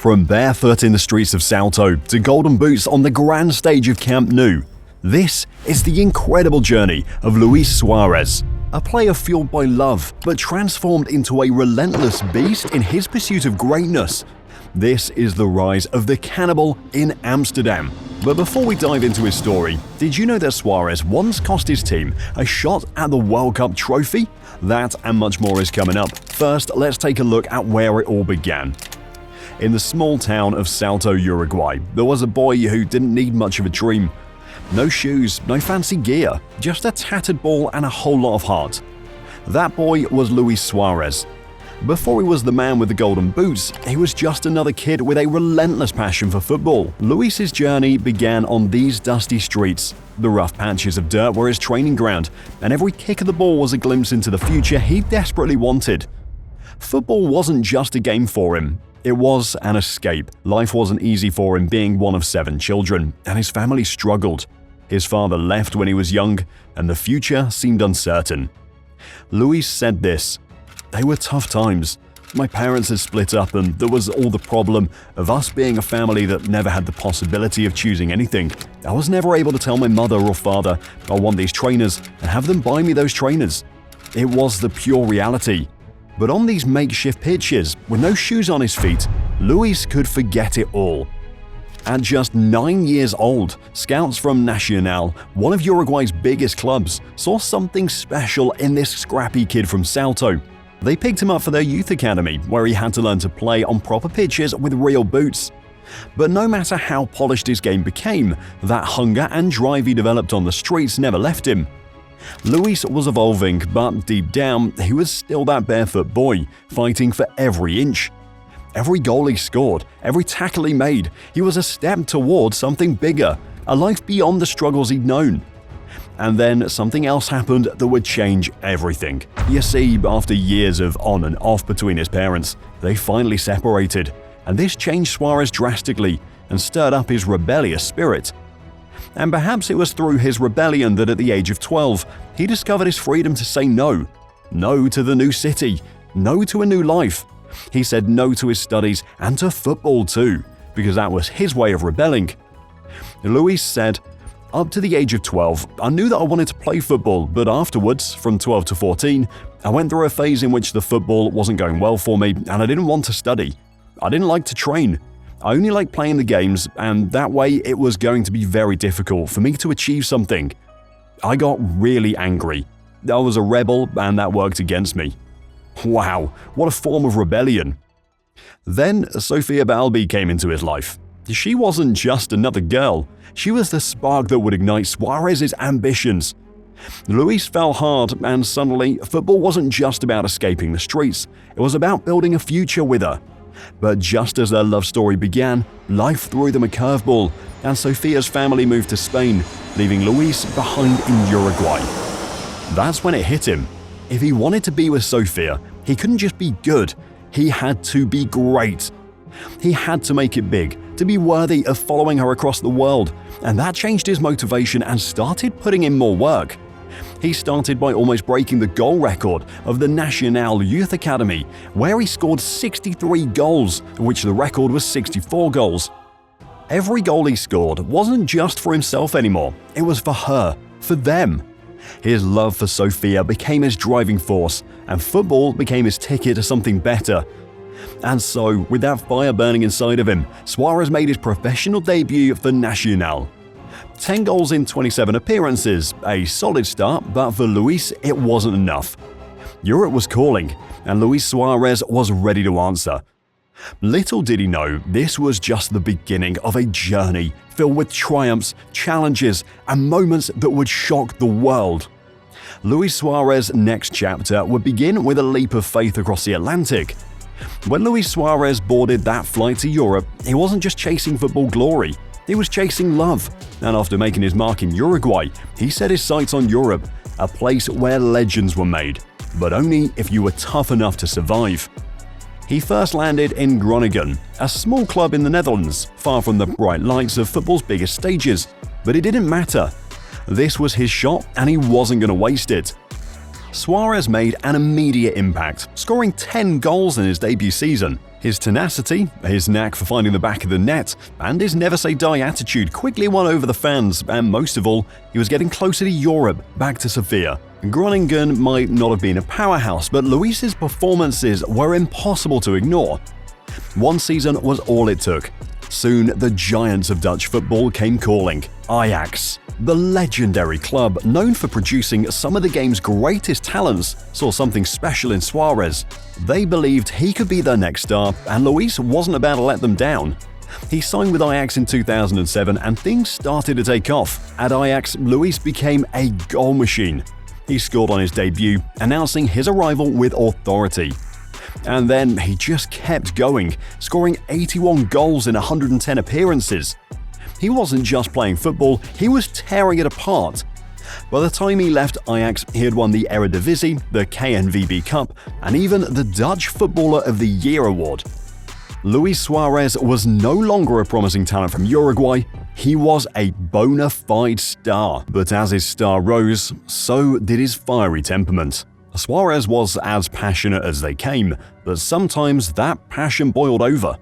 From barefoot in the streets of Salto to golden boots on the grand stage of Camp Nou, this is the incredible journey of Luis Suárez, a player fueled by love but transformed into a relentless beast in his pursuit of greatness. This is the rise of the cannibal in Amsterdam. But before we dive into his story, did you know that Suarez once cost his team a shot at the World Cup trophy? That and much more is coming up. First, let's take a look at where it all began. In the small town of Salto, Uruguay, there was a boy who didn't need much of a dream. No shoes, no fancy gear, just a tattered ball and a whole lot of heart. That boy was Luis Suárez. Before he was the man with the golden boots, he was just another kid with a relentless passion for football. Luis's journey began on these dusty streets. The rough patches of dirt were his training ground, and every kick of the ball was a glimpse into the future he desperately wanted. Football wasn't just a game for him. It was an escape. Life wasn't easy for him being one of 7 children, and his family struggled. His father left when he was young, and the future seemed uncertain. Luis said this: "They were tough times. My parents had split up, and there was all the problem of us being a family that never had the possibility of choosing anything. I was never able to tell my mother or father I want these trainers and have them buy me those trainers. It was the pure reality." But on these makeshift pitches, with no shoes on his feet, Luis could forget it all. At just 9 years old, scouts from Nacional, one of Uruguay's biggest clubs, saw something special in this scrappy kid from Salto. They picked him up for their youth academy, where he had to learn to play on proper pitches with real boots. But no matter how polished his game became, that hunger and drive he developed on the streets never left him. Luis was evolving, but deep down, he was still that barefoot boy, fighting for every inch. Every goal he scored, every tackle he made, he was a step towards something bigger, a life beyond the struggles he'd known. And then something else happened that would change everything. You see, after years of on and off between his parents, they finally separated, and this changed Suarez drastically and stirred up his rebellious spirit. And perhaps it was through his rebellion that at the age of 12, he discovered his freedom to say no. No to the new city. No to a new life. He said no to his studies and to football too, because that was his way of rebelling. Luis said, "Up to the age of 12, I knew that I wanted to play football, but afterwards, from 12 to 14, I went through a phase in which the football wasn't going well for me and I didn't want to study. I didn't like to train. I only liked playing the games, and that way it was going to be very difficult for me to achieve something. I got really angry. I was a rebel, and that worked against me." Wow, what a form of rebellion. Then Sofia Balbi came into his life. She wasn't just another girl. She was the spark that would ignite Suarez's ambitions. Luis fell hard, and suddenly football wasn't just about escaping the streets. It was about building a future with her. But just as their love story began, life threw them a curveball, and Sofia's family moved to Spain, leaving Luis behind in Uruguay. That's when it hit him. If he wanted to be with Sofia, he couldn't just be good, he had to be great. He had to make it big, to be worthy of following her across the world, and that changed his motivation and started putting in more work. He started by almost breaking the goal record of the Nacional Youth Academy, where he scored 63 goals, of which the record was 64 goals. Every goal he scored wasn't just for himself anymore, it was for her, for them. His love for Sofia became his driving force, and football became his ticket to something better. And so, with that fire burning inside of him, Suarez made his professional debut for Nacional. 10 goals in 27 appearances, a solid start, but for Luis it wasn't enough. Europe was calling, and Luis Suarez was ready to answer. Little did he know, this was just the beginning of a journey filled with triumphs, challenges, and moments that would shock the world. Luis Suarez's next chapter would begin with a leap of faith across the Atlantic. When Luis Suarez boarded that flight to Europe, he wasn't just chasing football glory, he was chasing love. And after making his mark in Uruguay, he set his sights on Europe, a place where legends were made, but only if you were tough enough to survive. He first landed in Groningen, a small club in the Netherlands, far from the bright lights of football's biggest stages. But it didn't matter. This was his shot, and he wasn't going to waste it. Suarez made an immediate impact, scoring 10 goals in his debut season. His tenacity, his knack for finding the back of the net, and his never-say-die attitude quickly won over the fans, and most of all, he was getting closer to Europe, back to Sevilla. Groningen might not have been a powerhouse, but Luis's performances were impossible to ignore. One season was all it took. Soon, the giants of Dutch football came calling. Ajax, the legendary club known for producing some of the game's greatest talents, saw something special in Suarez. They believed he could be their next star, and Luis wasn't about to let them down. He signed with Ajax in 2007 and things started to take off. At Ajax, Luis became a goal machine. He scored on his debut, announcing his arrival with authority. And then he just kept going, scoring 81 goals in 110 appearances. He wasn't just playing football, he was tearing it apart. By the time he left Ajax, he had won the Eredivisie, the KNVB Cup, and even the Dutch Footballer of the Year award. Luis Suarez was no longer a promising talent from Uruguay, he was a bona fide star. But as his star rose, so did his fiery temperament. Suarez was as passionate as they came, but sometimes that passion boiled over.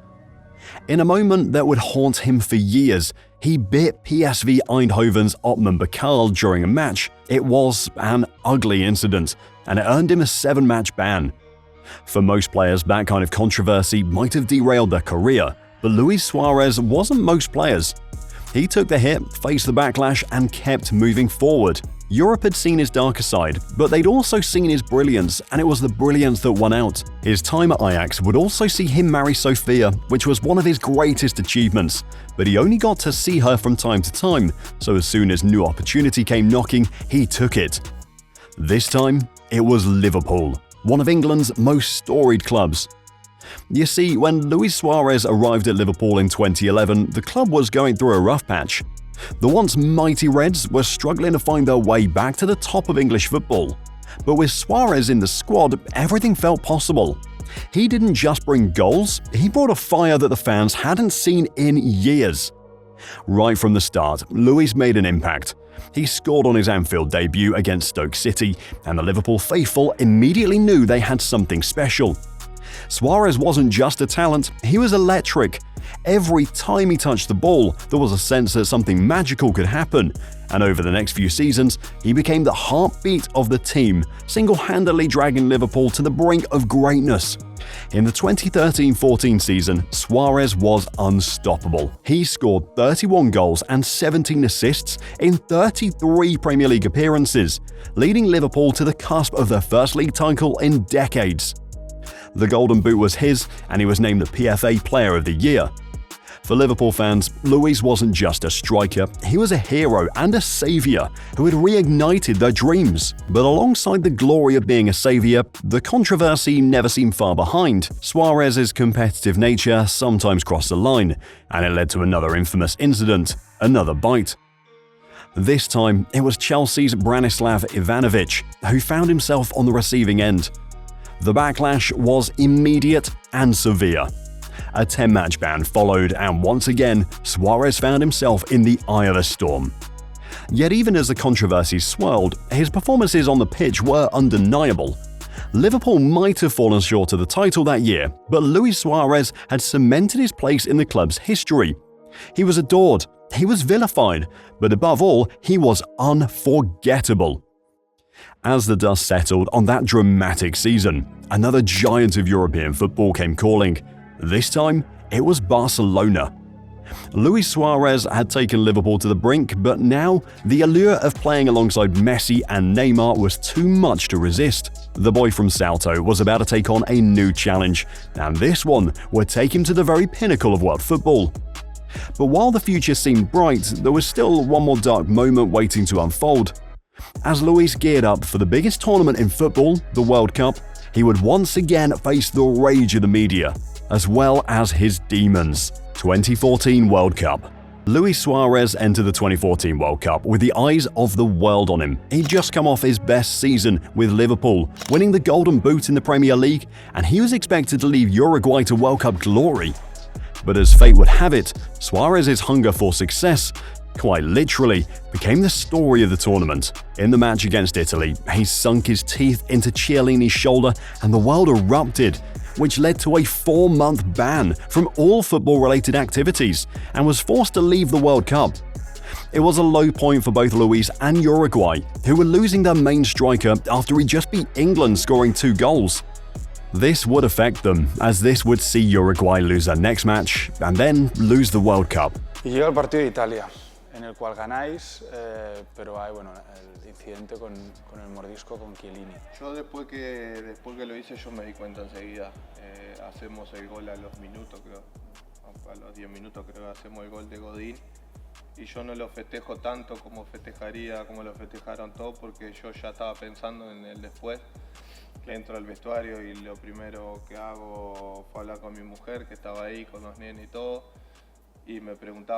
In a moment that would haunt him for years, he bit PSV Eindhoven's Otman Bakal during a match. It was an ugly incident, and it earned him a 7-match ban. For most players, that kind of controversy might have derailed their career, but Luis Suarez wasn't most players. He took the hit, faced the backlash, and kept moving forward. Europe had seen his darker side, but they'd also seen his brilliance, and it was the brilliance that won out. His time at Ajax would also see him marry Sofia, which was one of his greatest achievements, but he only got to see her from time to time, so as soon as new opportunity came knocking, he took it. This time, it was Liverpool, one of England's most storied clubs. You see, when Luis Suarez arrived at Liverpool in 2011, the club was going through a rough patch. The once mighty Reds were struggling to find their way back to the top of English football. But with Suarez in the squad, everything felt possible. He didn't just bring goals, he brought a fire that the fans hadn't seen in years. Right from the start, Luis made an impact. He scored on his Anfield debut against Stoke City, and the Liverpool faithful immediately knew they had something special. Suarez wasn't just a talent, he was electric. Every time he touched the ball, there was a sense that something magical could happen, and over the next few seasons, he became the heartbeat of the team, single-handedly dragging Liverpool to the brink of greatness. In the 2013-14 season, Suarez was unstoppable. He scored 31 goals and 17 assists in 33 Premier League appearances, leading Liverpool to the cusp of their first league title in decades. The Golden Boot was his, and he was named the PFA Player of the Year. For Liverpool fans, Luis wasn't just a striker, he was a hero and a saviour who had reignited their dreams. But alongside the glory of being a saviour, the controversy never seemed far behind. Suarez's competitive nature sometimes crossed the line, and it led to another infamous incident, another bite. This time, it was Chelsea's Branislav Ivanovic, who found himself on the receiving end. The backlash was immediate and severe. A 10-match ban followed, and once again, Suarez found himself in the eye of a storm. Yet even as the controversy swirled, his performances on the pitch were undeniable. Liverpool might have fallen short of the title that year, but Luis Suarez had cemented his place in the club's history. He was adored, he was vilified, but above all, he was unforgettable. As the dust settled on that dramatic season, another giant of European football came calling. This time, it was Barcelona. Luis Suarez had taken Liverpool to the brink, but now the allure of playing alongside Messi and Neymar was too much to resist. The boy from Salto was about to take on a new challenge, and this one would take him to the very pinnacle of world football. But while the future seemed bright, there was still one more dark moment waiting to unfold. As Luis geared up for the biggest tournament in football, the World Cup, he would once again face the rage of the media, as well as his demons. 2014 World Cup. Luis Suarez entered the 2014 World Cup with the eyes of the world on him. He'd just come off his best season with Liverpool, winning the Golden Boot in the Premier League, and he was expected to lead Uruguay to World Cup glory. But as fate would have it, Suarez's hunger for success quite literally, became the story of the tournament. In the match against Italy, he sunk his teeth into Chiellini's shoulder and the world erupted, which led to a 4-month ban from all football-related activities and was forced to leave the World Cup. It was a low point for both Luis and Uruguay, who were losing their main striker after he just beat England scoring 2 goals. This would affect them, as this would see Uruguay lose their next match and then lose the World Cup. Y llega el partido de Italia, en el cual ganáis, pero hay el incidente con el mordisco con Chiellini. Yo después que lo hice yo me di cuenta enseguida. Hacemos el gol a los minutos, creo. A los 10 minutos creo que hacemos el gol de Godín. Y yo no lo festejo tanto como lo festejaron todos, porque yo ya estaba pensando en el después. Que entro al vestuario y lo primero que hago fue hablar con mi mujer, que estaba ahí con los nenes y todo. Y me preguntó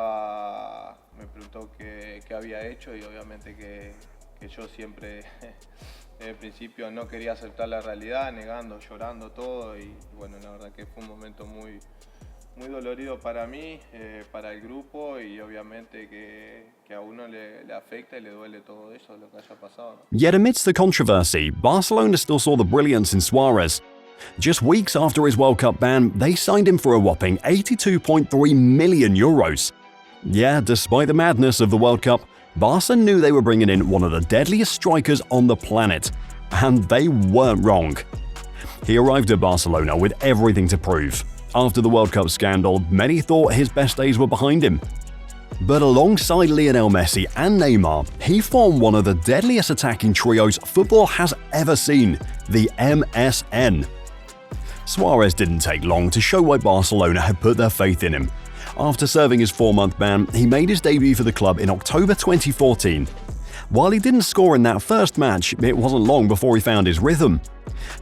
qué había hecho, y obviamente que yo siempre desde el principio no quería aceptar la realidad, negando, llorando todo, y bueno, la verdad que fue un momento muy dolorido para mí, para el grupo, y obviamente que a uno le afecta y le duele todo eso, lo que haya pasado, ¿no? Yet amidst the controversy, Barcelona still saw the brilliance in Suarez. Just weeks after his World Cup ban, they signed him for a whopping €82.3 million. Yeah, despite the madness of the World Cup, Barca knew they were bringing in one of the deadliest strikers on the planet. And they weren't wrong. He arrived at Barcelona with everything to prove. After the World Cup scandal, many thought his best days were behind him. But alongside Lionel Messi and Neymar, he formed one of the deadliest attacking trios football has ever seen, the MSN. Suarez didn't take long to show why Barcelona had put their faith in him. After serving his 4-month ban, he made his debut for the club in October 2014. While he didn't score in that first match, it wasn't long before he found his rhythm.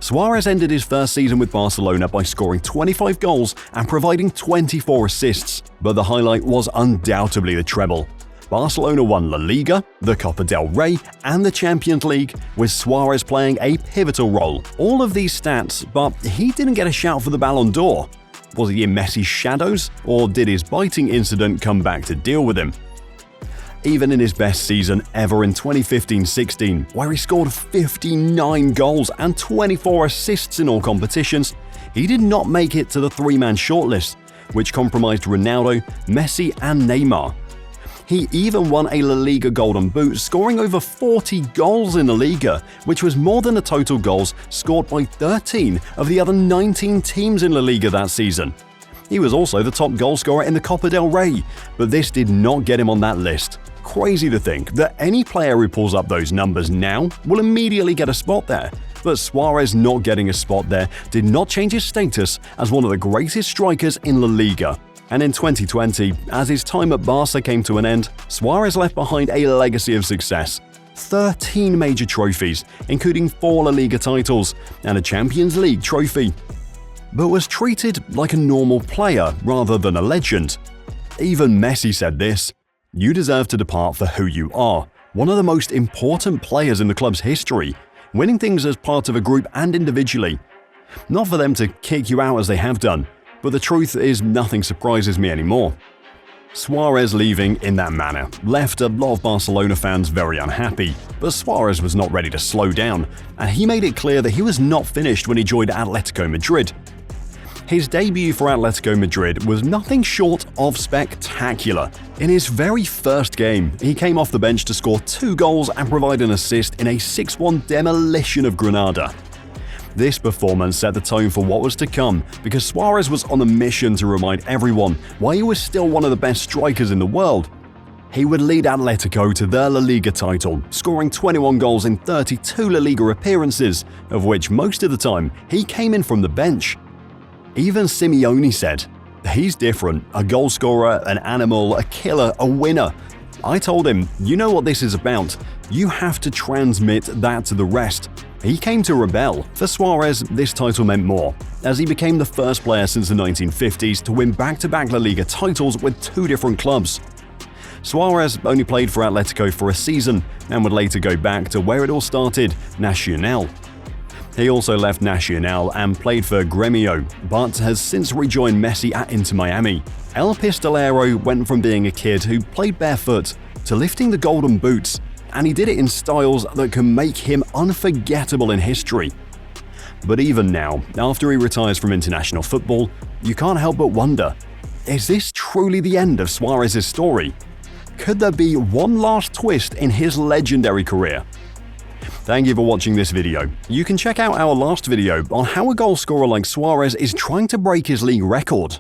Suarez ended his first season with Barcelona by scoring 25 goals and providing 24 assists, but the highlight was undoubtedly the treble. Barcelona won La Liga, the Copa del Rey, and the Champions League, with Suarez playing a pivotal role. All of these stats, but he didn't get a shout for the Ballon d'Or. Was he in Messi's shadows, or did his biting incident come back to deal with him? Even in his best season ever in 2015-16, where he scored 59 goals and 24 assists in all competitions, he did not make it to the 3-man shortlist, which comprised Ronaldo, Messi and Neymar. He even won a La Liga Golden Boot, scoring over 40 goals in La Liga, which was more than the total goals scored by 13 of the other 19 teams in La Liga that season. He was also the top goalscorer in the Copa del Rey, but this did not get him on that list. Crazy to think that any player who pulls up those numbers now will immediately get a spot there, but Suarez not getting a spot there did not change his status as one of the greatest strikers in La Liga. And in 2020, as his time at Barca came to an end, Suarez left behind a legacy of success. 13 major trophies, including 4 La Liga titles and a Champions League trophy, but was treated like a normal player rather than a legend. Even Messi said this: "You deserve to depart for who you are, one of the most important players in the club's history, winning things as part of a group and individually. Not for them to kick you out as they have done, but the truth is nothing surprises me anymore." Suarez leaving in that manner left a lot of Barcelona fans very unhappy, but Suarez was not ready to slow down, and he made it clear that he was not finished when he joined Atletico Madrid. His debut for Atletico Madrid was nothing short of spectacular. In his very first game, he came off the bench to score 2 goals and provide an assist in a 6-1 demolition of Granada. This performance set the tone for what was to come, because Suarez was on a mission to remind everyone why he was still one of the best strikers in the world. He would lead Atletico to their La Liga title, scoring 21 goals in 32 La Liga appearances, of which most of the time he came in from the bench. Even Simeone said, "He's different, a goal scorer, an animal, a killer, a winner." I told him, "You know what this is about. You have to transmit that to the rest." He came to rebel. For Suarez, this title meant more, as he became the first player since the 1950s to win back-to-back La Liga titles with 2 different clubs. Suarez only played for Atletico for a season and would later go back to where it all started, Nacional. He also left Nacional and played for Gremio, but has since rejoined Messi at Inter Miami. El Pistolero went from being a kid who played barefoot to lifting the golden boots, and he did it in styles that can make him unforgettable in history. But even now, after he retires from international football, you can't help but wonder, is this truly the end of Suarez's story? Could there be one last twist in his legendary career? Thank you for watching this video. You can check out our last video on how a goal scorer like Suarez is trying to break his league record.